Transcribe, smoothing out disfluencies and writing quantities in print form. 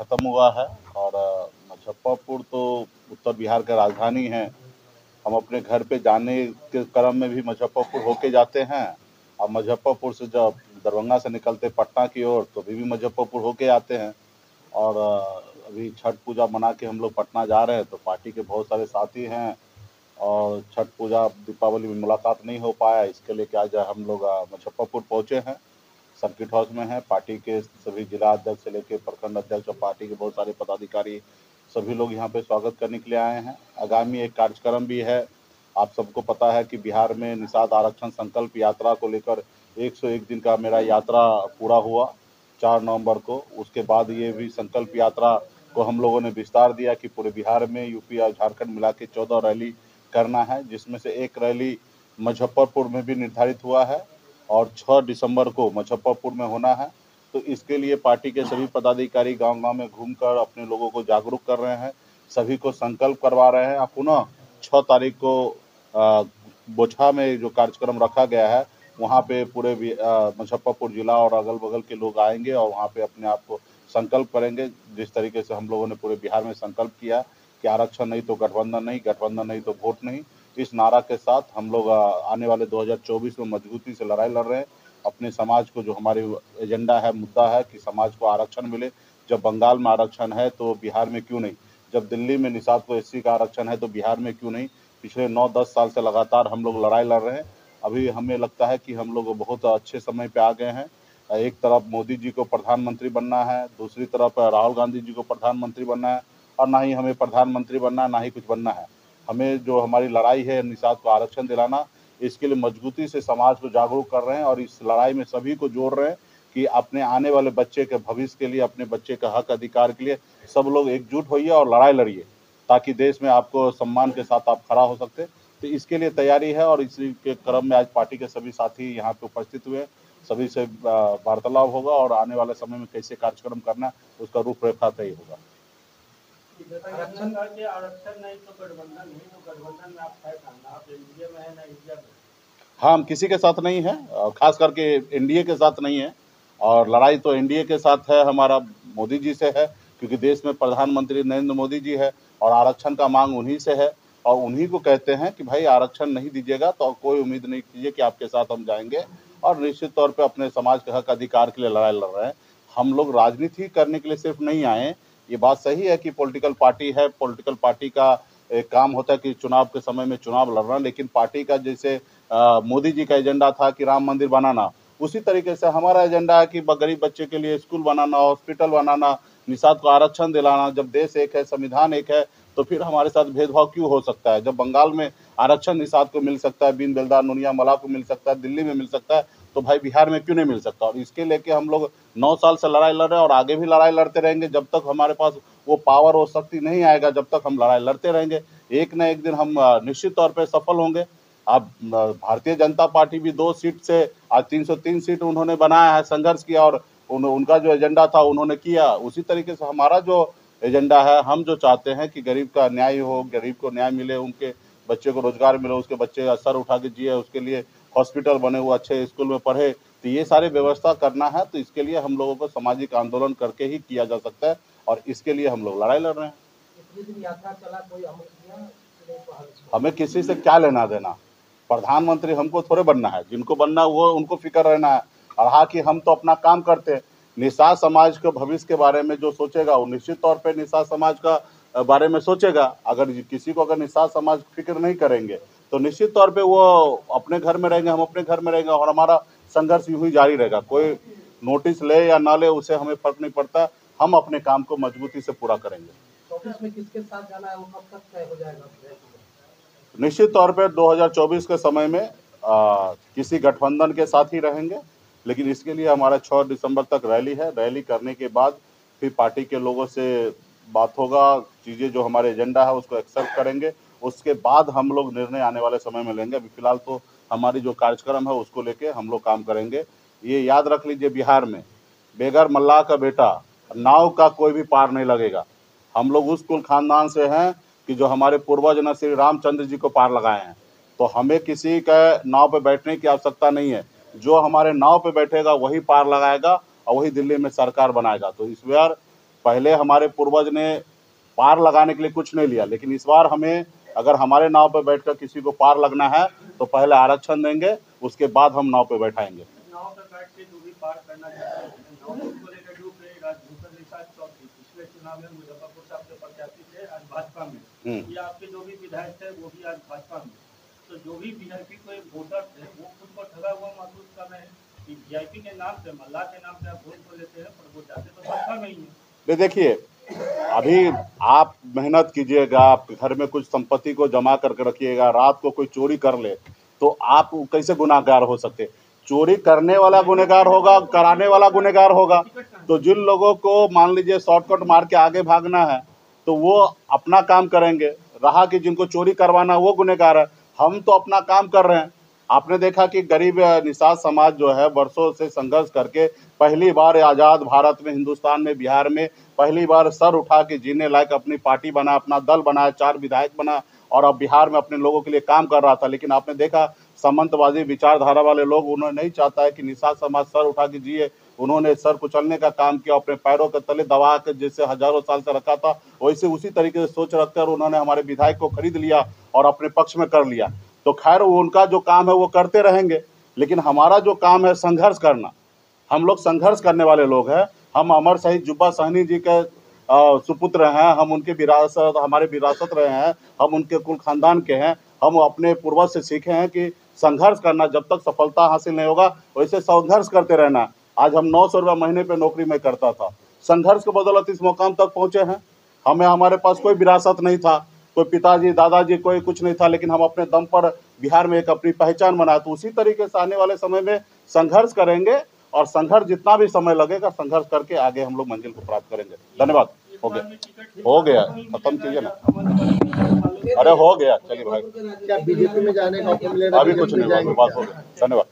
ख़त्म हुआ है और मुजफ्फरपुर तो उत्तर बिहार का राजधानी है। हम अपने घर पे जाने के क्रम में भी मुजफ्फरपुर होके जाते हैं और मुजफ्फरपुर से जब दरभंगा से निकलते पटना की ओर तो भी मुजफ्फरपुर होके आते हैं। और अभी छठ पूजा मना के हम लोग पटना जा रहे हैं, तो पार्टी के बहुत सारे साथी हैं और छठ पूजा दीपावली में मुलाकात नहीं हो पाया, इसके लिए क्या आज हम लोग मुजफ्फरपुर पहुँचे हैं। सर्किट हाउस में है। पार्टी के सभी जिला अध्यक्ष से लेकर प्रखंड अध्यक्ष और पार्टी के बहुत सारे पदाधिकारी सभी लोग यहाँ पे स्वागत करने के लिए आए हैं। आगामी एक कार्यक्रम भी है। आप सबको पता है कि बिहार में निषाद आरक्षण संकल्प यात्रा को लेकर 101 दिन का मेरा यात्रा पूरा हुआ 4 नवंबर को। उसके बाद ये भी संकल्प यात्रा को हम लोगों ने विस्तार दिया कि पूरे बिहार में यूपी और झारखंड मिला के 14 रैली करना है, जिसमें से एक रैली मुजफ्फरपुर में भी निर्धारित हुआ है और 6 दिसंबर को मुजफ्फरपुर में होना है। तो इसके लिए पार्टी के सभी पदाधिकारी गांव-गांव में घूमकर अपने लोगों को जागरूक कर रहे हैं, सभी को संकल्प करवा रहे हैं। और पुनः 6 तारीख को बोचहा में जो कार्यक्रम रखा गया है, वहाँ पे पूरे मुजफ्फरपुर जिला और अगल-बगल के लोग आएंगे और वहाँ पे अपने आप को संकल्प करेंगे। जिस तरीके से हम लोगों ने पूरे बिहार में संकल्प किया कि आरक्षण नहीं तो गठबंधन नहीं, गठबंधन नहीं तो वोट नहीं। इस नारा के साथ हम लोग आने वाले 2024 में मजबूती से लड़ाई लड़ रहे हैं। अपने समाज को, जो हमारी एजेंडा है, मुद्दा है कि समाज को आरक्षण मिले। जब बंगाल में आरक्षण है तो बिहार में क्यों नहीं? जब दिल्ली में निषाद को एससी का आरक्षण है तो बिहार में क्यों नहीं? पिछले 9-10 साल से लगातार हम लोग लड़ाई लड़ रहे हैं। अभी हमें लगता है कि हम लोग बहुत अच्छे समय पे आ गए हैं। एक तरफ मोदी जी को प्रधानमंत्री बनना है, दूसरी तरफ राहुल गांधी जी को प्रधानमंत्री बनना है और ना ही हमें प्रधानमंत्री बनना है, ना ही कुछ बनना है। हमें जो हमारी लड़ाई है निषाद को आरक्षण दिलाना, इसके लिए मजबूती से समाज को जागरूक कर रहे हैं और इस लड़ाई में सभी को जोड़ रहे हैं कि अपने आने वाले बच्चे के भविष्य के लिए, अपने बच्चे का हक अधिकार के लिए सब लोग एकजुट होइए और लड़ाई लड़िए, ताकि देश में आपको सम्मान के साथ आप खड़ा हो सकते। तो इसके लिए तैयारी है और इसी के क्रम में आज पार्टी के सभी साथी यहाँ पे उपस्थित हुए। सभी से वार्तालाप होगा और आने वाले समय में कैसे कार्यक्रम करना है, उसका रूपरेखा तय होगा। आरक्षण नहीं तो गठबंधन नहीं, तो गठबंधन में आप है कहाँ? आप एनडीए में है ना इंडिया में? हाँ, हम किसी के साथ नहीं है, खास करके एनडीए के साथ नहीं है। और लड़ाई तो एनडीए के साथ है, हमारा मोदी जी से है, क्योंकि देश में प्रधानमंत्री नरेंद्र मोदी जी है और आरक्षण का मांग उन्हीं से है। और उन्हीं को कहते हैं कि भाई आरक्षण नहीं दीजिएगा तो कोई उम्मीद नहीं कीजिए कि आपके साथ हम जाएंगे। और निश्चित तौर पे अपने समाज के हक अधिकार के लिए लड़ाई लड़ रहे हैं। हम लोग राजनीति करने के लिए सिर्फ नहीं आए। ये बात सही है कि पॉलिटिकल पार्टी है, पॉलिटिकल पार्टी का एक काम होता है कि चुनाव के समय में चुनाव लड़ना, लेकिन पार्टी का जैसे मोदी जी का एजेंडा था कि राम मंदिर बनाना, उसी तरीके से हमारा एजेंडा है कि गरीब बच्चे के लिए स्कूल बनाना, हॉस्पिटल बनाना, निषाद को आरक्षण दिलाना। जब देश एक है, संविधान एक है, तो फिर हमारे साथ भेदभाव क्यों हो सकता है? जब बंगाल में आरक्षण निषाद को मिल सकता है, बीन बेलदार नुनिया मला को मिल सकता है, दिल्ली में मिल सकता है, तो भाई बिहार में क्यों नहीं मिल सकता? और इसके लेके हम लोग 9 साल से लड़ाई लड़ रहे हैं और आगे भी लड़ाई लड़ते रहेंगे। जब तक हमारे पास वो पावर और शक्ति नहीं आएगा, जब तक हम लड़ाई लड़ते रहेंगे। एक ना एक दिन हम निश्चित तौर पे सफल होंगे। अब भारतीय जनता पार्टी भी 2 सीट से आज 303 सीट उन्होंने बनाया है, संघर्ष किया और उनका जो एजेंडा था उन्होंने किया। उसी तरीके से हमारा जो एजेंडा है, हम जो चाहते हैं कि गरीब का न्याय हो, गरीब को न्याय मिले, उनके बच्चे को रोजगार मिले, उसके बच्चे सर उठा के जिए, उसके लिए हॉस्पिटल बने, वो अच्छे स्कूल में पढ़े, तो ये सारी व्यवस्था करना है। तो इसके लिए हम लोगों को सामाजिक आंदोलन करके ही किया जा सकता है और इसके लिए हम लोग लड़ाई लड़ रहे हैं। यात्रा चला, कोई अमल किया? हमें किसी से क्या लेना देना? प्रधानमंत्री हमको थोड़े बनना है, जिनको बनना है वो उनको फिक्र रहना है। और हाँ कि हम तो अपना काम करते हैं। निषाद समाज के भविष्य के बारे में जो सोचेगा वो निश्चित तौर पे निषाद समाज का बारे में सोचेगा। अगर किसी को अगर निषाद समाज फिक्र नहीं करेंगे तो निश्चित तौर पे वो अपने घर में रहेंगे, हम अपने घर में रहेंगे और हमारा संघर्ष यूं ही जारी रहेगा। कोई नोटिस ले या ना ले, उससे हमें फर्क नहीं पड़ता। हम अपने काम को मजबूती से पूरा करेंगे। ऑफिस में किसके साथ जाना है वो कब तक तय हो जाएगा? निश्चित तौर पे 2024 के समय में किसी गठबंधन के साथ ही रहेंगे, लेकिन इसके लिए हमारा 6 दिसंबर तक रैली है। रैली करने के बाद फिर पार्टी के लोगों से बात होगा, चीज़ें जो हमारे एजेंडा है उसको एक्सेप्ट करेंगे। उसके बाद हम लोग निर्णय आने वाले समय में लेंगे। अभी फिलहाल तो हमारी जो कार्यक्रम है उसको लेके हम लोग काम करेंगे। ये याद रख लीजिए, बिहार में बेगर मल्लाह का बेटा नाव का कोई भी पार नहीं लगेगा। हम लोग उस कुल खानदान से हैं कि जो हमारे पूर्वज ने श्री रामचंद्र जी को पार लगाए हैं। तो हमें किसी का नाव पे बैठने की आवश्यकता नहीं है। जो हमारे नाव पे बैठेगा वही पार लगाएगा और वही दिल्ली में सरकार बनाएगा। तो इस बार पहले हमारे पूर्वज ने पार लगाने के लिए कुछ नहीं लिया, लेकिन इस बार हमें अगर हमारे नाव पे बैठकर किसी को पार लगना है तो पहले आरक्षण देंगे, उसके बाद हम नाव पे बैठाएंगे। नाव पे बैठ के जो भी पार करना चाहते हैं, नाव को लेकर डूब रहे राजभूषण निषाद चौधरी पिछले चुनाव में मुजफ्फरपुर से आपके प्रत्याशी थे, आज भाजपा में, ये आपके जो भी विधायक थे वो भी आज भाजपा में, तो जो भी वीआईपी को एक वोटर थे वो खुद को ठगा हुआ महसूस कर रहे हैं कि वीआईपी के नाम पे, मल्लाह के नाम पे आप वोट को लेते हैं, पर वो जाते तो भाजपा में ही है। देखिए, अभी आप मेहनत कीजिएगा, आप घर में कुछ संपत्ति को जमा करके रखिएगा, रात को कोई चोरी कर ले तो आप कैसे गुनाहगार हो सकते? चोरी करने वाला गुनहगार होगा, कराने वाला गुनहगार होगा। तो जिन लोगों को मान लीजिए शॉर्टकट मार के आगे भागना है तो वो अपना काम करेंगे, रहा कि जिनको चोरी करवाना वो गुनहगार है। हम तो अपना काम कर रहे हैं। आपने देखा कि गरीब निषाद समाज जो है वर्षों से संघर्ष करके पहली बार आज़ाद भारत में, हिंदुस्तान में, बिहार में पहली बार सर उठा के जीने लायक अपनी पार्टी बना, अपना दल बनाया, 4 विधायक बना और अब बिहार में अपने लोगों के लिए काम कर रहा था। लेकिन आपने देखा सामंतवादी विचारधारा वाले लोग, उन्होंने नहीं चाहता है कि निषाद समाज सर उठा के जिए। उन्होंने सर कुचलने का काम किया, अपने पैरों के तले दबा के जैसे हजारों साल से रखा था वैसे उसी तरीके से सोच रखकर उन्होंने हमारे विधायक को खरीद लिया और अपने पक्ष में कर लिया। तो खैर उनका जो काम है वो करते रहेंगे, लेकिन हमारा जो काम है संघर्ष करना। हम लोग संघर्ष करने वाले लोग हैं। हम अमर शहीद जुब्बा सहनी जी के सुपुत्र हैं, हम उनके विरासत, हमारे विरासत रहे हैं, हम उनके कुल खानदान के हैं। हम अपने पूर्वज से सीखे हैं कि संघर्ष करना, जब तक सफलता हासिल नहीं होगा वैसे संघर्ष करते रहना। आज हम 900 रुपये महीने पे नौकरी में करता था, संघर्ष के बदौलत इस मुकाम तक पहुँचे हैं। हमारे पास कोई विरासत नहीं था, कोई पिताजी दादाजी कोई कुछ नहीं था, लेकिन हम अपने दम पर बिहार में एक अपनी पहचान बनाए। तो उसी तरीके से आने वाले समय में संघर्ष करेंगे और संघर्ष जितना भी समय लगेगा संघर्ष करके आगे हम लोग मंजिल को प्राप्त करेंगे। धन्यवाद। हो गया, खत्म कीजिए ना। अरे हो गया, चलिए भाई। क्या बीजेपी में जाने का ऑप्शन ले रहे हैं? अभी कुछ नहीं हुआ, बात हो गया। धन्यवाद।